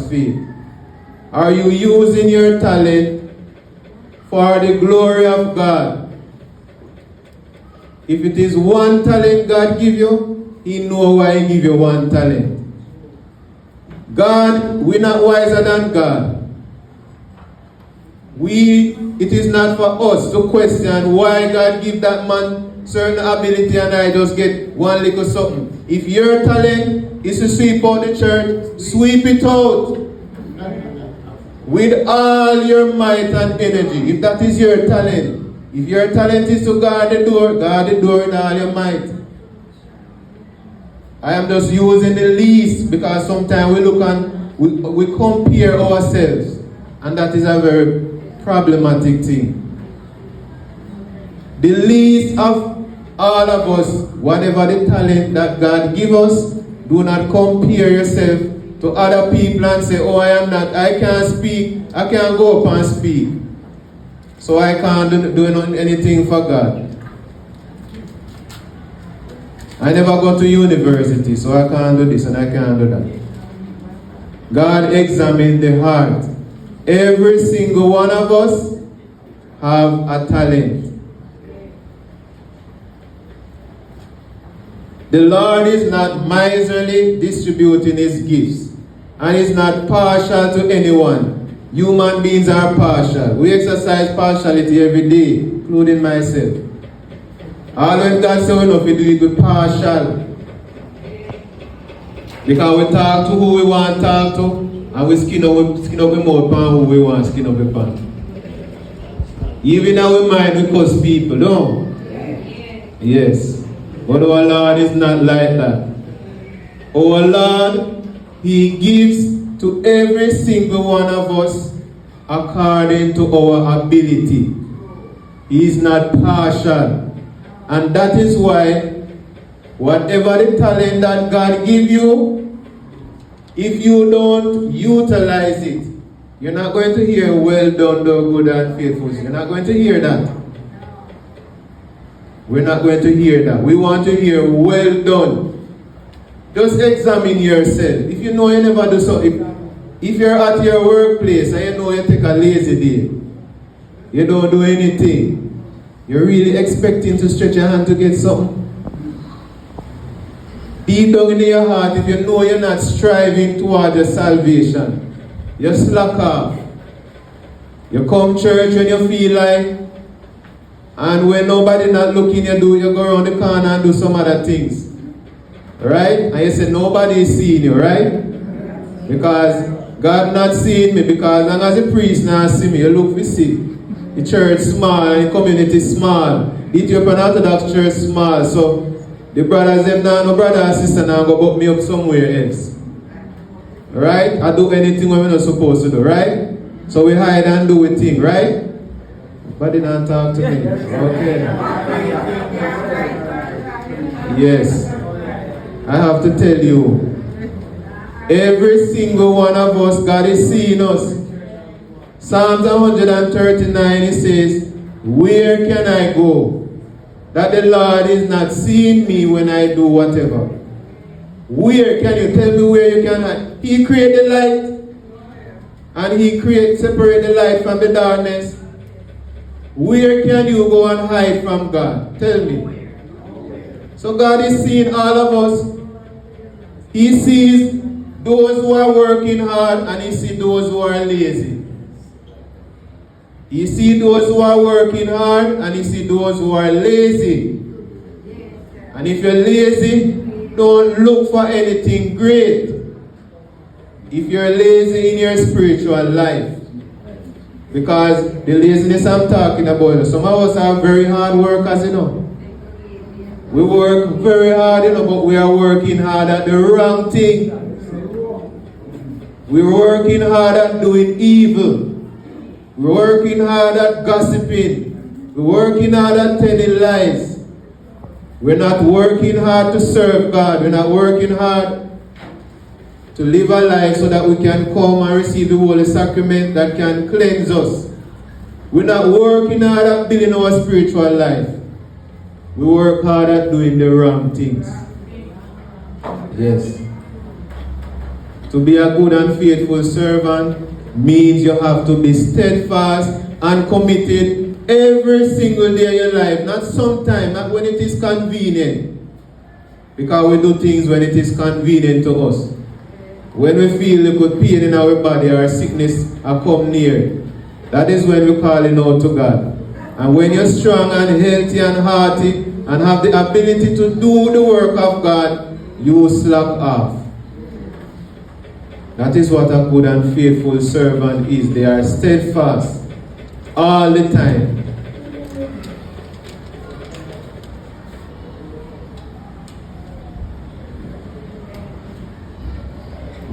field? Are you using your talent for the glory of God? If it is one talent God give you, He know why He give you one talent. God, we're not wiser than God. It is not for us to question why God give that man certain ability and I just get one little something. If your talent is to sweep out the church, sweep it out with all your might and energy. If that is your talent, if your talent is to guard the door with all your might. I am just using the least because sometimes we look and we compare ourselves, and that is a very problematic thing. The least of all of us, whatever the talent that God give us, do not compare yourself to other people and say, oh, I can't speak, I can't go up and speak, so I can't do anything for God. I never go to university, so I can't do this and I can't do that. God examined the heart. Every single one of us have a talent. The Lord is not miserly distributing His gifts, and is not partial to anyone. Human beings are partial. We exercise partiality every day, including myself. Always God says we know if we do it with partial. Because we talk to who we want to talk to, and we skin up the mouth on who we want to skin up the pan. Even in our mind we curse people, no? Yes. But our Lord is not like that. Our Lord, He gives to every single one of us according to our ability. He is not partial. And that is why whatever the talent that God give you, if you don't utilize it, you're not going to hear, well done, thou good and faithful. You're not going to hear that. We're not going to hear that. We want to hear, well done. Just examine yourself. If you know you never do so, if you're at your workplace and you know you take a lazy day, you don't do anything, you're really expecting to stretch your hand to get something. Deep down in your heart, if you know you're not striving toward your salvation, you slack off. You come church when you feel like, and when nobody not looking, you go around the corner and do some other things. Right? And you say nobody is seeing you, right? Because God not seeing me, because as long as the priest not see me, you look we see. The church small and the community small. The Ethiopian Orthodox church small. So the brothers them now, no brother and sister now go put me up somewhere else. Right? I do anything when we're not supposed to do, right? So we hide and do a thing, right? But they don't talk to me. Okay. Yes. I have to tell you, every single one of us, God is seeing us. Psalms 139, it says, where can I go that the Lord is not seeing me when I do whatever? Where can you tell me where you can hide? He created the light, and He separate the light from the darkness. Where can you go and hide from God? Tell me. So God is seeing all of us. He sees those who are working hard, and He sees those who are lazy. He sees those who are working hard, and He sees those who are lazy. And if you're lazy, don't look for anything great. If you're lazy in your spiritual life, because the laziness I'm talking about, some of us are very hard workers, you know. We work very hard, you know, but we are working hard at the wrong thing. We're working hard at doing evil. We're working hard at gossiping. We're working hard at telling lies. We're not working hard to serve God. We're not working hard to live a life so that we can come and receive the Holy Sacrament that can cleanse us. We're not working hard at building our spiritual life. We work hard at doing the wrong things. Yes. To be a good and faithful servant means you have to be steadfast and committed every single day of your life. Not sometime, not when it is convenient. Because we do things when it is convenient to us. When we feel a good pain in our body or sickness are come near, that is when we call it out to God. And when you're strong and healthy and hearty and have the ability to do the work of God, you slack off. That is what a good and faithful servant is. They are steadfast all the time.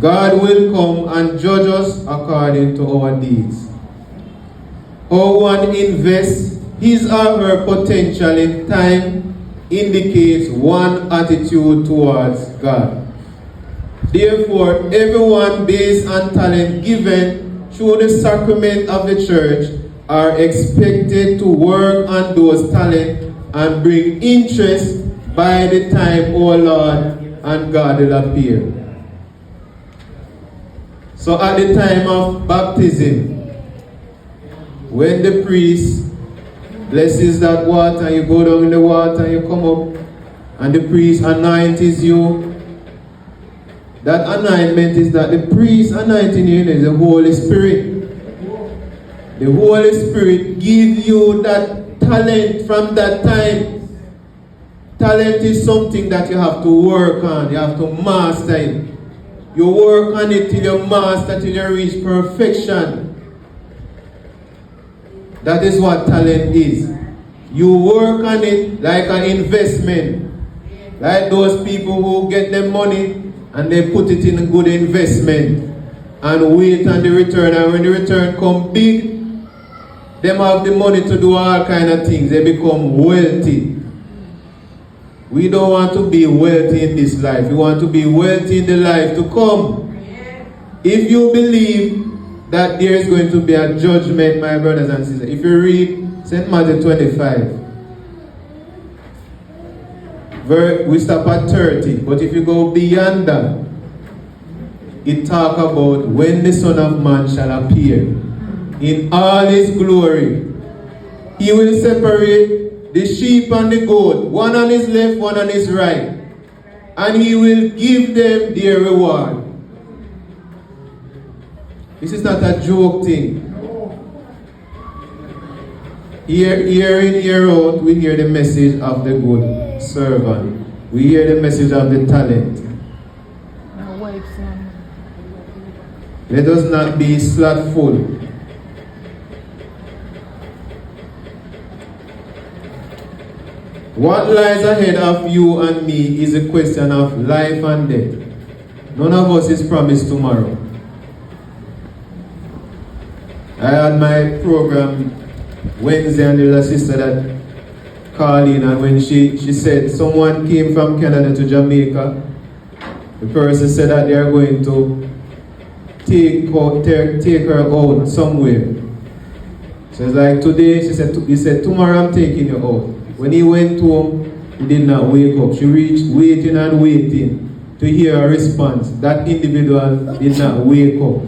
God will come and judge us according to our deeds. How one invests his or her potential in time indicates one attitude towards God. Therefore, everyone based on talent given through the sacrament of the church are expected to work on those talents and bring interest by the time our Lord and God will appear. So at the time of baptism, when the priest blesses that water, you go down in the water, you come up, and the priest anoints you. That anointment is that the priest anointing you is the Holy Spirit. The Holy Spirit gives you that talent from that time. Talent is something that you have to work on, you have to master it. You work on it till you master, till you reach perfection. That is what talent is. You work on it like an investment. Like those people who get their money and they put it in a good investment and wait on the return. And when the return come big, them have the money to do all kind of things. They become wealthy. We don't want to be wealthy in this life. We want to be wealthy in the life to come. If you believe that there is going to be a judgment, my brothers and sisters, if you read St. Matthew 25, we stop at 30, but if you go beyond that, it talks about when the Son of Man shall appear in all his glory. He will separate the sheep and the goat, one on his left, one on his right, and he will give them their reward. This is not a joke thing. Year in, year out, we hear the message of the good servant. We hear the message of the talent. Let us not be slothful. What lies ahead of you and me is a question of life and death. None of us is promised tomorrow. I had my program Wednesday and there's a sister that called in, and when she said someone came from Canada to Jamaica, the person said that they are going to take her out somewhere. So it's like today, he said tomorrow I'm taking you out. When he went home, he did not wake up. She reached waiting and waiting to hear a response. That individual did not wake up.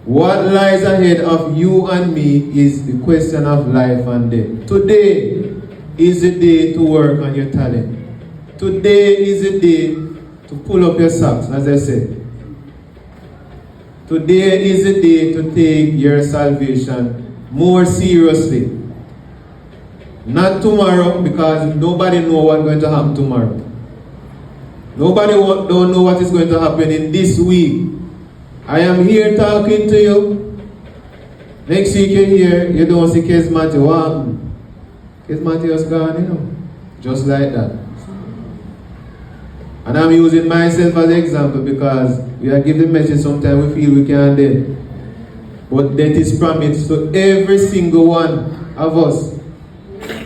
What lies ahead of you and me is the question of life and death. Today is the day to work on your talent. Today is the day to pull up your socks, as I said. Today is the day to take your salvation more seriously. Not tomorrow, because nobody knows what's going to happen tomorrow. Nobody don't know what is going to happen in this week. I am here talking to you. Next week you're here, you don't see Kes Matthew. What happened? Kes Matthew is gone, you know. Just like that. And I'm using myself as an example because we are giving the message sometimes we feel we can't do. But that is promised to every single one of us.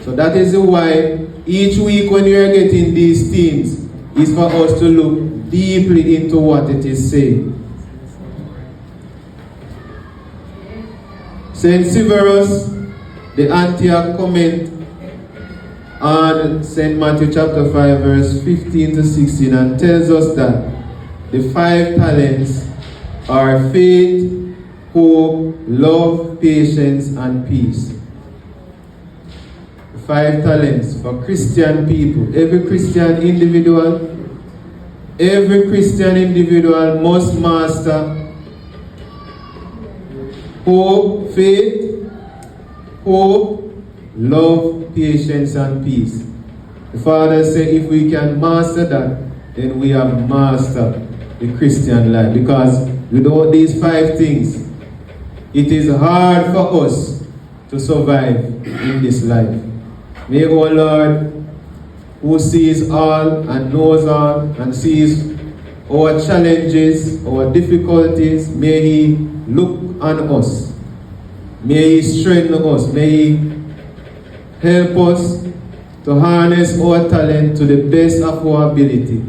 So that is why each week when you are getting these things is for us to look deeply into what it is saying. St. Severus, the Antioch comment on St. Matthew chapter 5 verse 15 to 16 and tells us that the 5 talents are faith, hope, love, patience, and peace. The 5 talents for Christian people. Every Christian individual must master faith, hope, love, patience, and peace. The Father said if we can master that, then we have mastered the Christian life. Because without these 5 things, it is hard for us to survive in this life. May our Lord, who sees all and knows all and sees our challenges, our difficulties, may He look on us. May He strengthen us. May He help us to harness our talent to the best of our ability,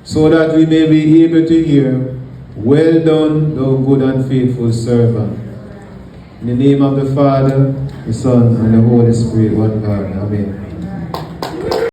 so that we may be able to hear, "Well done, thou good and faithful servant." In the name of the Father, the Son, and the Holy Spirit, one God. Amen.